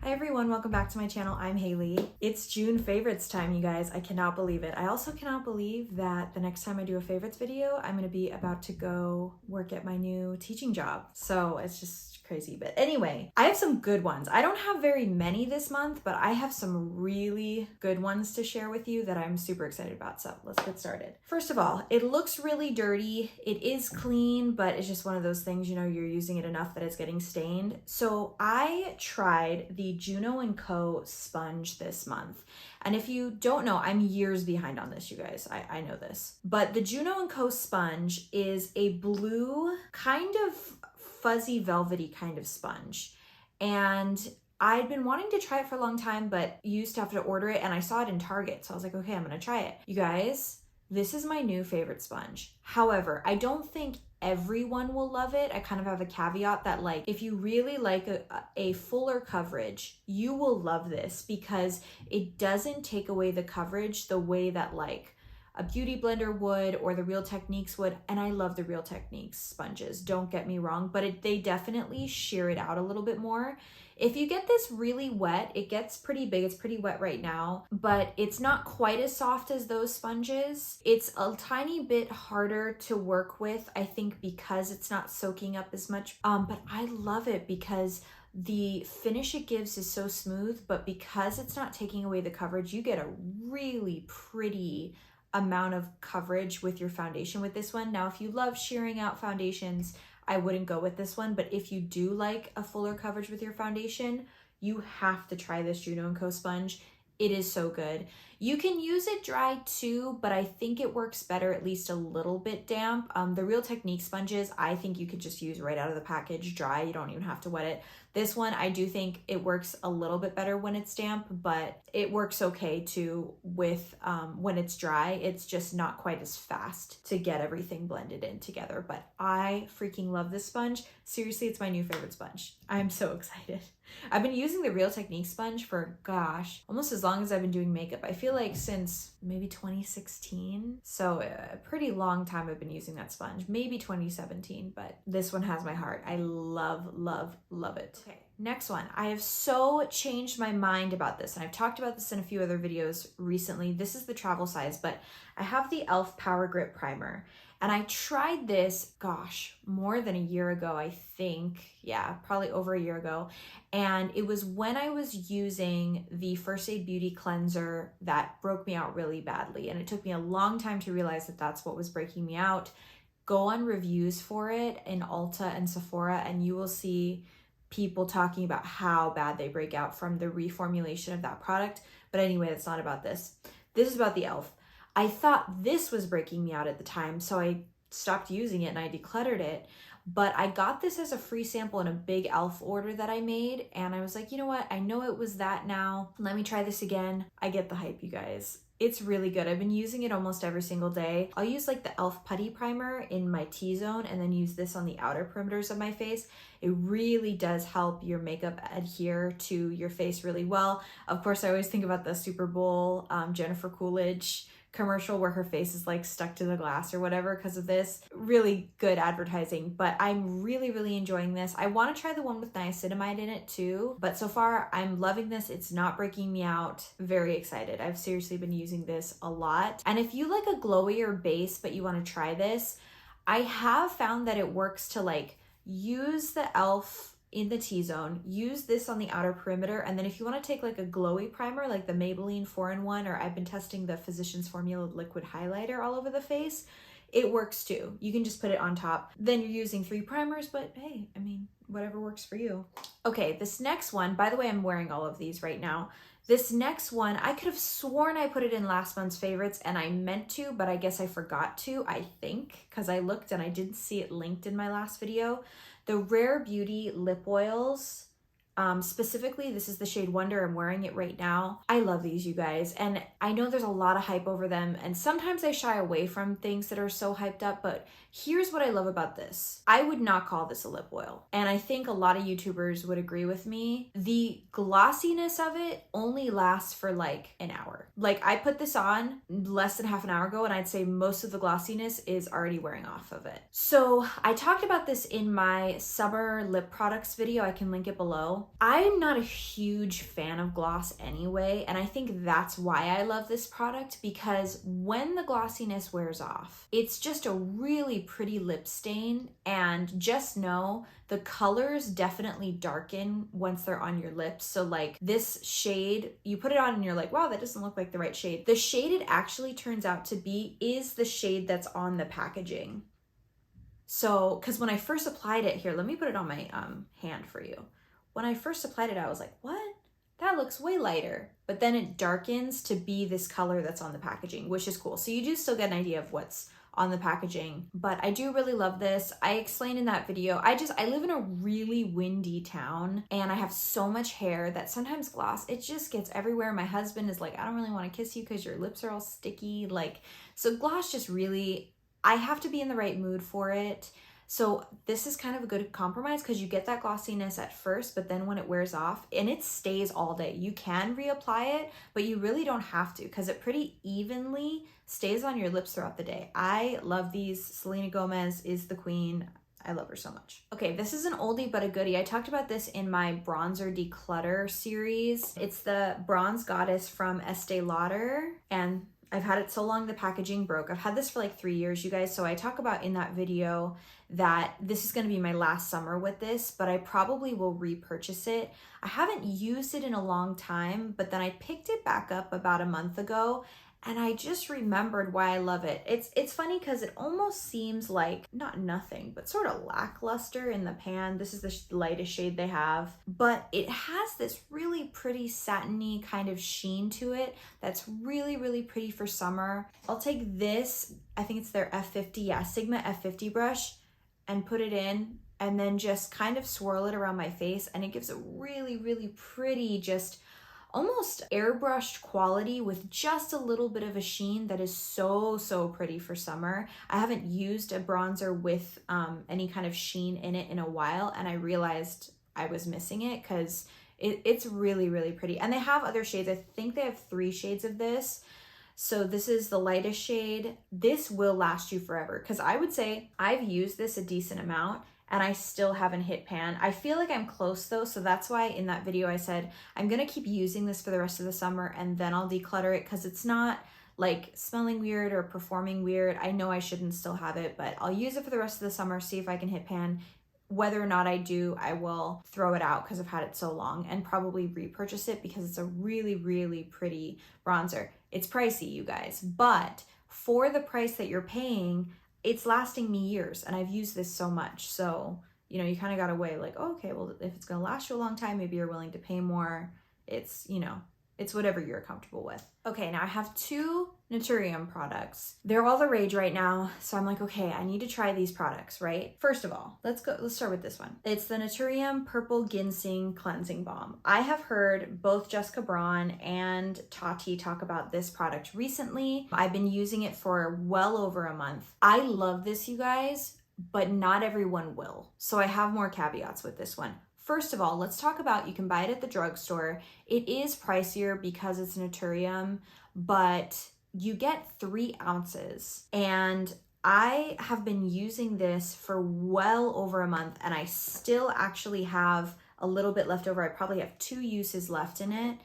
Hi everyone, welcome back to my channel. I'm Haley. It's June favorites time, you guys. I cannot believe it. I also cannot believe that the next time I do a favorites video, I'm gonna be about to go work at my new teaching job. So it's just crazy. But anyway, I have some good ones. I don't have very many this month, but I have some really good ones to share with you that I'm super excited about. So let's get started. First of all, it looks really dirty. It is clean, but it's just one of those things, you know, you're using it enough that it's getting stained. So I tried the Juno Co sponge this month. And if you don't know, I'm years behind on this, you guys. I know this. But the Juno Co sponge is a blue, kind of fuzzy, velvety kind of sponge. And I'd been wanting to try it for a long time, but used to have to order it, and I saw it in Target. So I was like, okay, I'm gonna try it. You guys, this is my new favorite sponge. However, I don't think everyone will love it. I kind of have a caveat that, like, if you really like a fuller coverage, you will love this because it doesn't take away the coverage the way that like a beauty blender would or the Real Techniques would. And I love the Real Techniques sponges, don't get me wrong, but they definitely shear it out a little bit more. If you get this really wet, it gets pretty big. It's pretty wet right now, but it's not quite as soft as those sponges. It's a tiny bit harder to work with, I think, because it's not soaking up as much. But I love it because the finish it gives is so smooth, but because it's not taking away the coverage, you get a really pretty amount of coverage with your foundation with this one. Now, if you love shearing out foundations, I wouldn't go with this one, but if you do like a fuller coverage with your foundation, you have to try this Juno Co sponge. It is so good. You can use it dry too, but I think it works better at least a little bit damp. The Real Technique sponges, I think you could just use right out of the package dry. You don't even have to wet it. This one, I do think it works a little bit better when it's damp, but it works okay too with when it's dry. It's just not quite as fast to get everything blended in together, but I freaking love this sponge. Seriously, it's my new favorite sponge. I'm so excited. I've been using the Real Technique sponge for, gosh, almost as long as I've been doing makeup. I feel like since maybe 2016. So a pretty long time I've been using that sponge, maybe 2017, but this one has my heart. I love, love, love it. Okay, next one. I have so changed my mind about this, and I've talked about this in a few other videos recently. This is the travel size, but I have the e.l.f. Power Grip Primer. And I tried this, gosh, more than a year ago, I think. Yeah, probably over a year ago. And it was when I was using the First Aid Beauty Cleanser that broke me out really badly. And it took me a long time to realize that that's what was breaking me out. Go on reviews for it in Ulta and Sephora, and you will see people talking about how bad they break out from the reformulation of that product. But anyway, that's not about this. This is about the e.l.f. I thought this was breaking me out at the time, so I stopped using it and I decluttered it. But I got this as a free sample in a big e.l.f. order that I made, and I was like, you know what? I know it was that now. Let me try this again. I get the hype, you guys. It's really good. I've been using it almost every single day. I'll use like the e.l.f. Putty Primer in my T-zone and then use this on the outer perimeters of my face. It really does help your makeup adhere to your face really well. Of course, I always think about the Super Bowl Jennifer Coolidge commercial where her face is like stuck to the glass or whatever because of this. Really good advertising, but I'm really, really enjoying this. I want to try the one with niacinamide in it too, but so far I'm loving this. It's not breaking me out. Very excited. I've seriously been using this a lot. And if you like a glowier base but you want to try this, I have found that it works to like use the e.l.f. in the T-zone, use this on the outer perimeter, and then if you want to take like a glowy primer like the Maybelline 4-in-1, or I've been testing the Physicians Formula liquid highlighter all over the face, it works too. You can just put it on top. Then you're using 3 primers, but hey, I mean, whatever works for you. Okay, this next one, by the way, I'm wearing all of these right now. This next one, I could have sworn I put it in last month's favorites, and I meant to, but I guess I forgot to, I think, because I looked and I didn't see it linked in my last video. The Rare Beauty lip oils, specifically, this is the shade Wonder. I'm wearing it right now. I love these, you guys. And I know there's a lot of hype over them, and sometimes I shy away from things that are so hyped up, but here's what I love about this. I would not call this a lip oil. And I think a lot of YouTubers would agree with me. The glossiness of it only lasts for like an hour. Like I put this on less than half an hour ago, and I'd say most of the glossiness is already wearing off of it. So I talked about this in my summer lip products video. I can link it below. So I'm not a huge fan of gloss anyway, and I think that's why I love this product, because when the glossiness wears off, it's just a really pretty lip stain, and just know the colors definitely darken once they're on your lips. So like this shade, you put it on and you're like, wow, that doesn't look like the right shade. The shade it actually turns out to be is the shade that's on the packaging. So, because when I first applied it, here, let me put it on my hand for you. When I first applied it, I was like, what? That looks way lighter. But then it darkens to be this color that's on the packaging, which is cool. So you do still get an idea of what's on the packaging. But I do really love this. I explained in that video, I live in a really windy town and I have so much hair that sometimes gloss, it just gets everywhere. My husband is like, I don't really want to kiss you because your lips are all sticky. Like, so gloss just really, I have to be in the right mood for it. So this is kind of a good compromise because you get that glossiness at first, but then when it wears off, and it stays all day. You can reapply it, but you really don't have to because it pretty evenly stays on your lips throughout the day. I love these. Selena Gomez is the queen. I love her so much. Okay, this is an oldie but a goodie. I talked about this in my bronzer declutter series. It's the Bronze Goddess from Estee Lauder, and I've had it so long the packaging broke. I've had this for like 3 years, you guys. So I talk about in that video that this is going to be my last summer with this, but I probably will repurchase it. I haven't used it in a long time, but then I picked it back up about a month ago and I just remembered why I love it. It's funny because it almost seems like not nothing, but sort of lackluster in the pan. This is the lightest shade they have, but it has this really pretty satiny kind of sheen to it that's really, really pretty for summer. I'll take this, I think it's their F50, yeah, Sigma F50 brush, and put it in and then just kind of swirl it around my face, and it gives a really, really pretty, just almost airbrushed quality with just a little bit of a sheen that is so, so pretty for summer. I haven't used a bronzer with any kind of sheen in it in a while, and I realized I was missing it because it's really, really pretty. And they have other shades. I think they have 3 shades of this. So this is the lightest shade. This will last you forever because I would say I've used this a decent amount and I still haven't hit pan. I feel like I'm close though, so that's why in that video I said I'm gonna keep using this for the rest of the summer and then I'll declutter it because it's not like smelling weird or performing weird. I know I shouldn't still have it, but I'll use it for the rest of the summer, see if I can hit pan. Whether or not I do, I will throw it out because I've had it so long, and probably repurchase it because it's a really, really pretty bronzer. It's pricey, you guys, but for the price that you're paying, it's lasting me years, and I've used this so much. So, you know, you kind of got to weigh like, oh, okay, well, if it's going to last you a long time, maybe you're willing to pay more. It's, you know, it's whatever you're comfortable with. Okay, now I have 2 Naturium products. They're all the rage right now, so I'm like, okay, I need to try these products, right? First of all, let's start with this one. It's the Naturium Purple Ginseng Cleansing Balm. I have heard both Jessica Braun and Tati talk about this product recently. I've been using it for well over a month. I love this, you guys, but not everyone will. So I have more caveats with this one. First of all, let's talk about, you can buy it at the drugstore. It is pricier because it's Naturium, but you get 3 ounces. And I have been using this for well over a month and I still actually have a little bit left over. I probably have 2 uses left in it.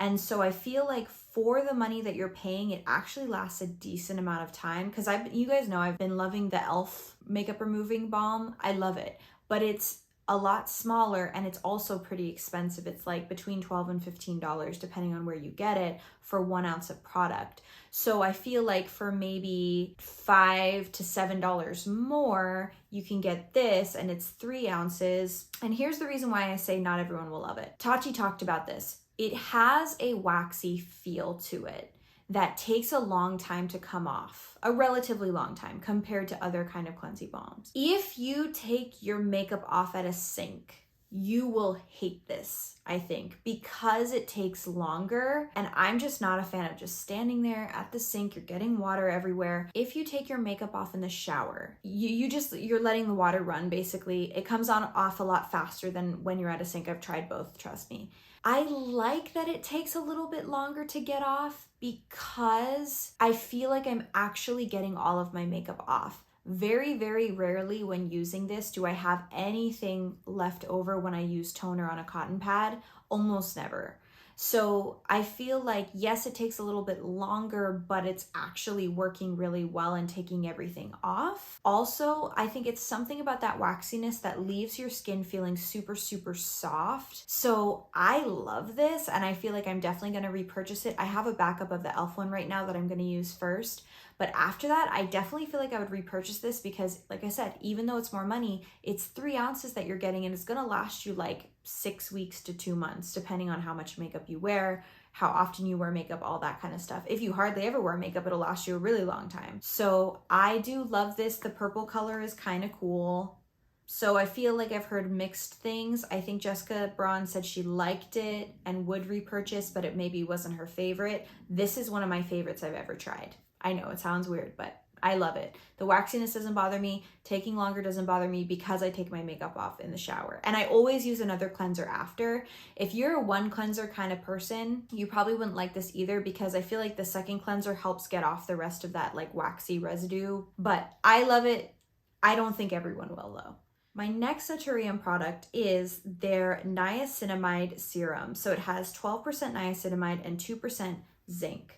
And so I feel like for the money that you're paying, it actually lasts a decent amount of time. Because you guys know I've been loving the e.l.f. makeup removing balm. I love it, but it's a lot smaller and it's also pretty expensive. It's like between $12 and $15 depending on where you get it for 1 ounce of product. So I feel like for maybe $5 to $7 more, you can get this and it's 3 ounces. And here's the reason why I say not everyone will love it. Tati talked about this. It has a waxy feel to it that takes a long time to come off, a relatively long time compared to other kind of cleansing balms. If you take your makeup off at a sink, you will hate this, I think, because it takes longer. And I'm just not a fan of just standing there at the sink. You're getting water everywhere. If you take your makeup off in the shower, you're letting the water run basically. It comes on off a lot faster than when you're at a sink. I've tried both, trust me. I like that it takes a little bit longer to get off because I feel like I'm actually getting all of my makeup off Very, very rarely when using this do I have anything left over when I use toner on a cotton pad. Almost never. So I feel like, yes, it takes a little bit longer, but it's actually working really well and taking everything off. Also, I think it's something about that waxiness that leaves your skin feeling super, super soft. So I love this, and I feel like I'm definitely going to repurchase it. I have a backup of the e.l.f. one right now that I'm going to use first. But after that, I definitely feel like I would repurchase this because, like I said, even though it's more money, it's 3 ounces that you're getting, and it's gonna last you like 6 weeks to 2 months, depending on how much makeup you wear, how often you wear makeup, all that kind of stuff. If you hardly ever wear makeup, it'll last you a really long time. So I do love this. The purple color is kind of cool. So I feel like I've heard mixed things. I think Jessica Braun said she liked it and would repurchase, but it maybe wasn't her favorite. This is one of my favorites I've ever tried. I know it sounds weird, but I love it. The waxiness doesn't bother me. Taking longer doesn't bother me because I take my makeup off in the shower. And I always use another cleanser after. If you're a one cleanser kind of person, you probably wouldn't like this either because I feel like the second cleanser helps get off the rest of that like waxy residue. But I love it. I don't think everyone will though. My next Naturium product is their niacinamide serum. So it has 12% niacinamide and 2% zinc.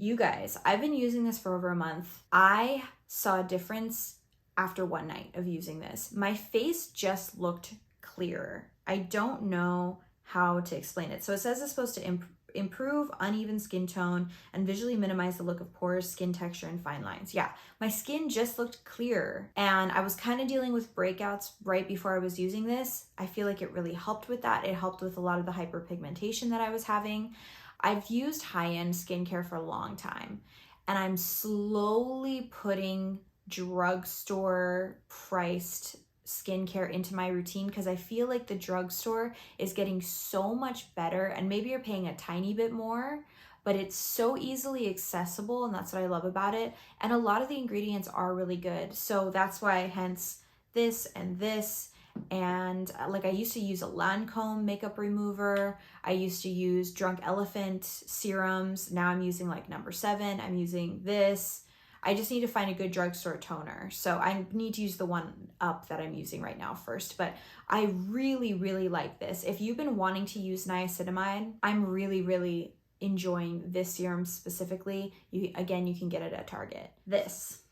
You guys, I've been using this for over a month. I saw a difference after one night of using this. My face just looked clearer. I don't know how to explain it. So it says it's supposed to improve uneven skin tone and visually minimize the look of pores, skin texture, and fine lines. Yeah, my skin just looked clearer, and I was kind of dealing with breakouts right before I was using this. I feel like it really helped with that. It helped with a lot of the hyperpigmentation that I was having. I've used high-end skincare for a long time, and I'm slowly putting drugstore priced skincare into my routine because I feel like the drugstore is getting so much better, and maybe you're paying a tiny bit more, but it's so easily accessible, and that's what I love about it. And a lot of the ingredients are really good. So that's why, hence this and this. And like I used to use a Lancome makeup remover. I used to use Drunk Elephant serums. Now I'm using like No. 7. I'm using this. I just need to find a good drugstore toner. So I need to use the one up that I'm using right now first. But I really, really like this. If you've been wanting to use niacinamide, I'm really, really enjoying this serum specifically. You can get it at Target. This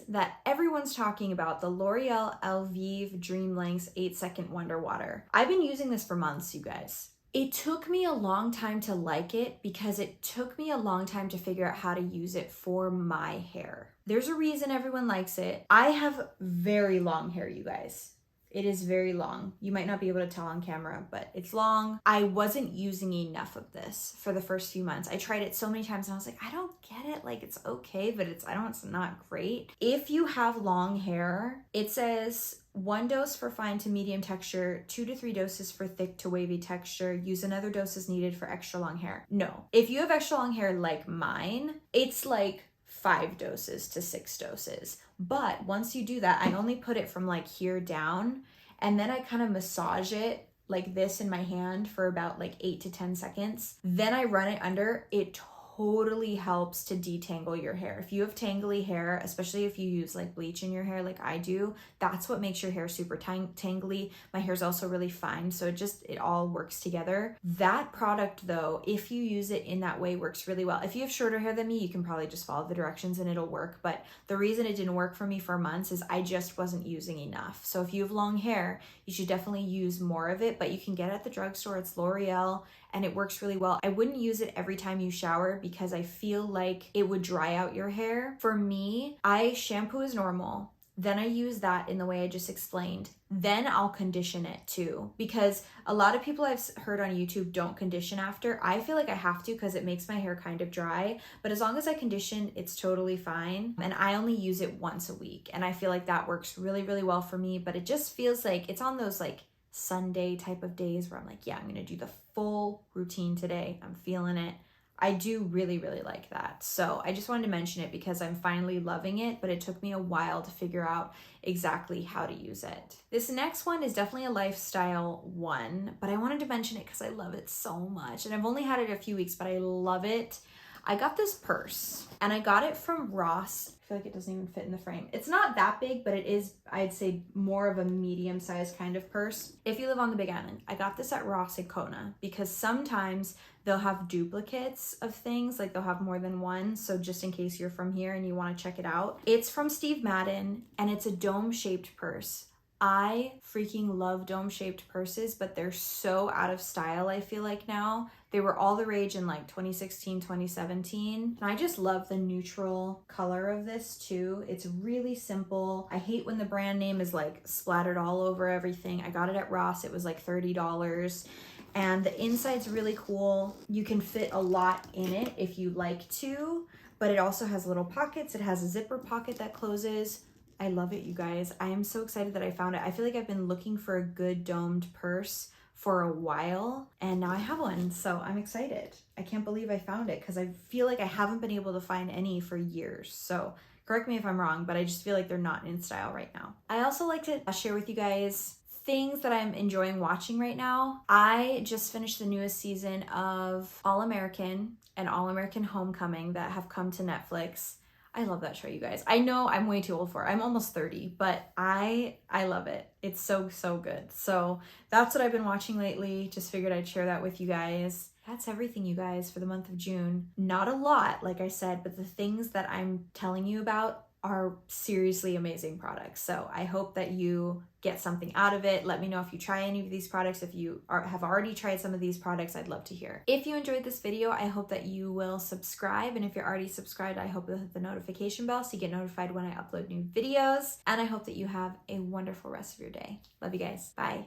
that everyone's talking about, the L'Oreal Elvive Dream Lengths 8-Second Wonder Water. I've been using this for months, you guys. It took me a long time to like it because it took me a long time to figure out how to use it for my hair. There's a reason everyone likes it. I have very long hair, you guys. It is very long. You might not be able to tell on camera, but it's long. I wasn't using enough of this for the first few months. I tried it so many times and I was like, I don't get it. Like, it's okay, but it's not great. If you have long hair, it says 1 dose for fine to medium texture, 2 to 3 doses for thick to wavy texture. Use another dose as needed for extra long hair. No. If you have extra long hair like mine, it's like 5 doses to 6 doses. But once you do that, I only put it from like here down, and then I kind of massage it like this in my hand for about like 8 to 10 seconds. Then I run it under. It totally helps to detangle your hair. If you have tangly hair, especially if you use like bleach in your hair like I do, that's what makes your hair super tangly. My hair's also really fine, so it all works together. That product though, if you use it in that way, works really well. If you have shorter hair than me, you can probably just follow the directions and it'll work. But the reason it didn't work for me for months is I just wasn't using enough. So if you have long hair, you should definitely use more of it, but you can get it at the drugstore. It's L'Oreal and it works really well. I wouldn't use it every time you shower because I feel like it would dry out your hair. For me, I shampoo as normal. Then I use that in the way I just explained. Then I'll condition it too, because a lot of people I've heard on YouTube don't condition after. I feel like I have to because it makes my hair kind of dry, but as long as I condition, it's totally fine. And I only use it once a week. And I feel like that works really, really well for me, but it just feels like it's on those like Sunday type of days where I'm like, yeah, I'm gonna do the full routine today. I'm feeling it. I do really, really like that. So I just wanted to mention it because I'm finally loving it, but it took me a while to figure out exactly how to use it. This next one is definitely a lifestyle one, but I wanted to mention it because I love it so much. And I've only had it a few weeks, but I love it. I got this purse and I got it from Ross. I feel like it doesn't even fit in the frame. It's not that big, but it is, I'd say, more of a medium-sized kind of purse. If you live on the Big Island, I got this at Ross in Kona because sometimes they'll have duplicates of things, like they'll have more than one. So just in case you're from here and you want to check it out. It's from Steve Madden and it's a dome-shaped purse. I freaking love dome-shaped purses, but they're so out of style, I feel like now. They were all the rage in like 2016, 2017. And I just love the neutral color of this too. It's really simple. I hate when the brand name is like splattered all over everything. I got it at Ross. It was like $30. And the inside's really cool. You can fit a lot in it if you like to, but it also has little pockets. It has a zipper pocket that closes. I love it, you guys. I am so excited that I found it. I feel like I've been looking for a good domed purse for a while and now I have one, so I'm excited. I can't believe I found it because I feel like I haven't been able to find any for years. So correct me if I'm wrong, but I just feel like they're not in style right now. I also like to share with you guys things that I'm enjoying watching right now. I just finished the newest season of All American and All American Homecoming that have come to Netflix. I love that show, you guys. I know I'm way too old for it. I'm almost 30, but I love it. It's so good. So that's what I've been watching lately. Just figured I'd share that with you guys. That's everything, you guys, for the month of June. Not a lot, like I said, but the things that I'm telling you about are seriously amazing products. So I hope that you get something out of it. Let me know if you try any of these products. If you have already tried some of these products, I'd love to hear. If you enjoyed this video, I hope that you will subscribe. And if you're already subscribed, I hope you'll hit the notification bell so you get notified when I upload new videos. And I hope that you have a wonderful rest of your day. Love you guys. Bye.